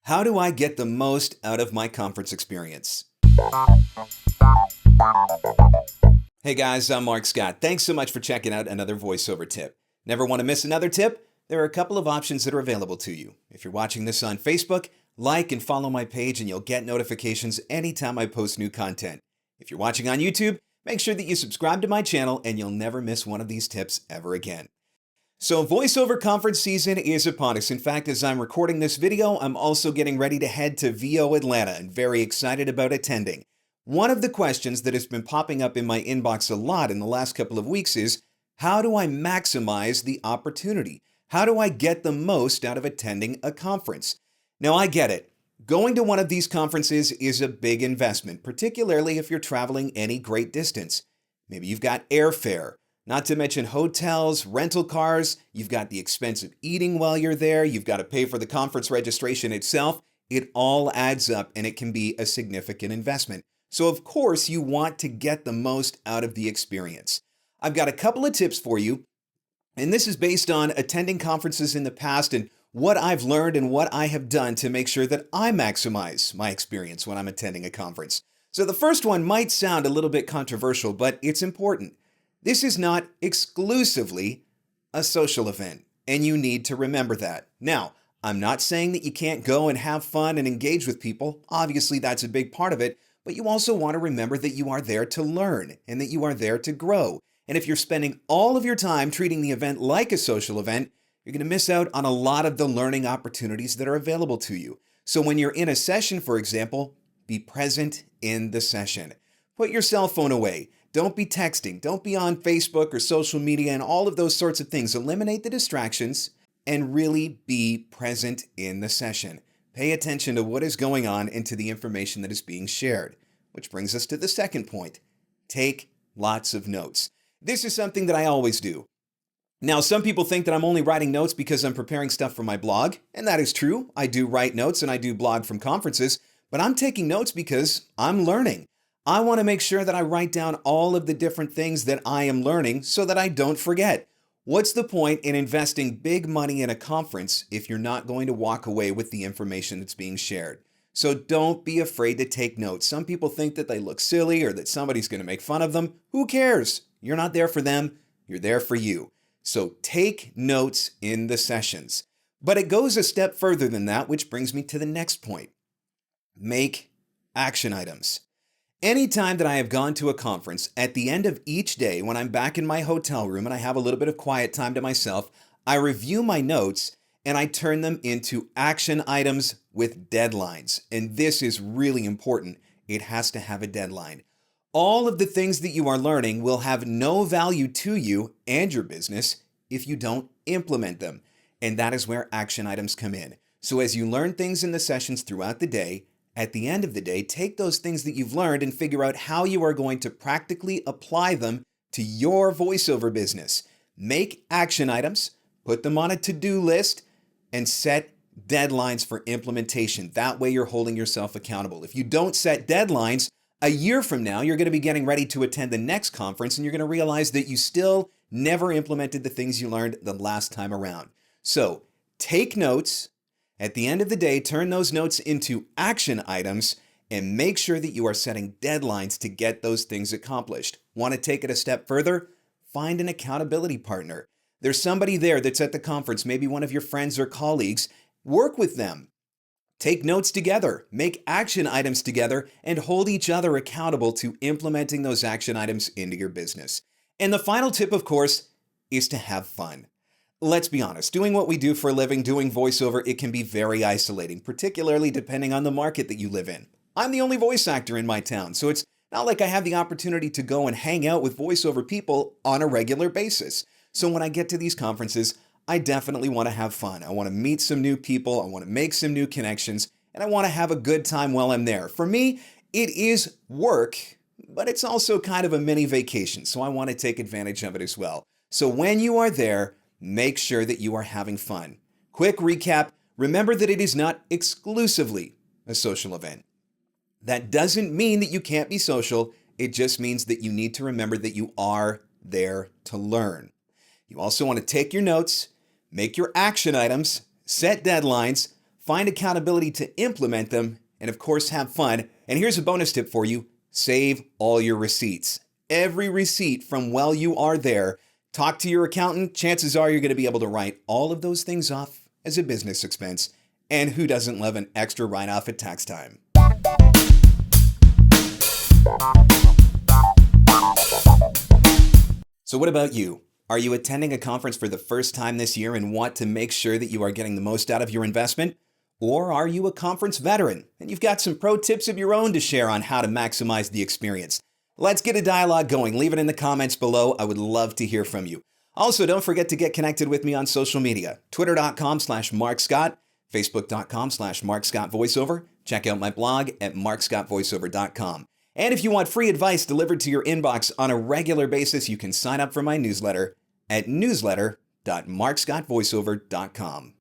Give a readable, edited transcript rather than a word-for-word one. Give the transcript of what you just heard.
How do I get the most out of my conference experience? Hey guys, I'm Mark Scott. Thanks so much for checking out another voiceover tip. Never want to miss another tip? There are a couple of options that are available to you. If you're watching this on Facebook, like and follow my page and you'll get notifications anytime I post new content. If you're watching on YouTube, make sure that you subscribe to my channel and you'll never miss one of these tips ever again. So voiceover conference season is upon us. In fact, as I'm recording this video, I'm also getting ready to head to VO Atlanta and very excited about attending. One of the questions that has been popping up in my inbox a lot in the last couple of weeks is, how do I maximize the opportunity? How do I get the most out of attending a conference? Now, I get it. Going to one of these conferences is a big investment, particularly if you're traveling any great distance. Maybe you've got airfare. Not to mention hotels, rental cars, you've got the expense of eating while you're there, you've got to pay for the conference registration itself. It all adds up and it can be a significant investment. So of course you want to get the most out of the experience. I've got a couple of tips for you, and this is based on attending conferences in the past and what I've learned and what I have done to make sure that I maximize my experience when I'm attending a conference. So the first one might sound a little bit controversial, but it's important. This is not exclusively a social event, and you need to remember that. Now, I'm not saying that you can't go and have fun and engage with people. Obviously, that's a big part of it, but you also want to remember that you are there to learn and that you are there to grow. And if you're spending all of your time treating the event like a social event, you're going to miss out on a lot of the learning opportunities that are available to you. So when you're in a session, for example, be present in the session. Put your cell phone away. Don't be texting. Don't be on Facebook or social media and all of those sorts of things. Eliminate the distractions and really be present in the session. Pay attention to what is going on and to the information that is being shared. Which brings us to the second point. Take lots of notes. This is something that I always do. Now, some people think that I'm only writing notes because I'm preparing stuff for my blog, and that is true. I do write notes and I do blog from conferences, but I'm taking notes because I'm learning. I want to make sure that I write down all of the different things that I am learning so that I don't forget. What's the point in investing big money in a conference if you're not going to walk away with the information that's being shared? So don't be afraid to take notes. Some people think that they look silly or that somebody's going to make fun of them. Who cares? You're not there for them. You're there for you. So take notes in the sessions. But it goes a step further than that, which brings me to the next point. Make action items. Anytime that I have gone to a conference, at the end of each day, when I'm back in my hotel room and I have a little bit of quiet time to myself, I review my notes and I turn them into action items with deadlines. And this is really important. It has to have a deadline. All of the things that you are learning will have no value to you and your business if you don't implement them. And that is where action items come in. So as you learn things in the sessions throughout the day, at the end of the day, take those things that you've learned and figure out how you are going to practically apply them to your voiceover business. Make action items, put them on a to-do list, and set deadlines for implementation. That way you're holding yourself accountable. If you don't set deadlines, a year from now, you're going to be getting ready to attend the next conference and you're going to realize that you still never implemented the things you learned the last time around. So take notes. At the end of the day, turn those notes into action items and make sure that you are setting deadlines to get those things accomplished. Want to take it a step further? Find an accountability partner. There's somebody there that's at the conference, maybe one of your friends or colleagues. Work with them. Take notes together, make action items together, and hold each other accountable to implementing those action items into your business. And the final tip, of course, is to have fun. Let's be honest, doing what we do for a living, doing voiceover, it can be very isolating, particularly depending on the market that you live in. I'm the only voice actor in my town, so it's not like I have the opportunity to go and hang out with voiceover people on a regular basis. So when I get to these conferences, I definitely want to have fun. I want to meet some new people, I want to make some new connections, and I want to have a good time while I'm there. For me, it is work, but it's also kind of a mini vacation, so I want to take advantage of it as well. So when you are there, make sure that you are having fun. Quick recap, remember that it is not exclusively a social event. That doesn't mean that you can't be social, it just means that you need to remember that you are there to learn. You also want to take your notes, make your action items, set deadlines, find accountability to implement them, and of course, have fun. And here's a bonus tip for you: save all your receipts. Every receipt from while you are there. Talk to your accountant. Chances are you're going to be able to write all of those things off as a business expense. And who doesn't love an extra write-off at tax time? So what about you? Are you attending a conference for the first time this year and want to make sure that you are getting the most out of your investment? Or are you a conference veteran and you've got some pro tips of your own to share on how to maximize the experience? Let's get a dialogue going. Leave it in the comments below. I would love to hear from you. Also, don't forget to get connected with me on social media. Twitter.com/MarcScott, Facebook.com/MarcScottVoiceover. Check out my blog at MarcScottVoiceover.com. And if you want free advice delivered to your inbox on a regular basis, you can sign up for my newsletter at newsletter.marcscottvoiceover.com.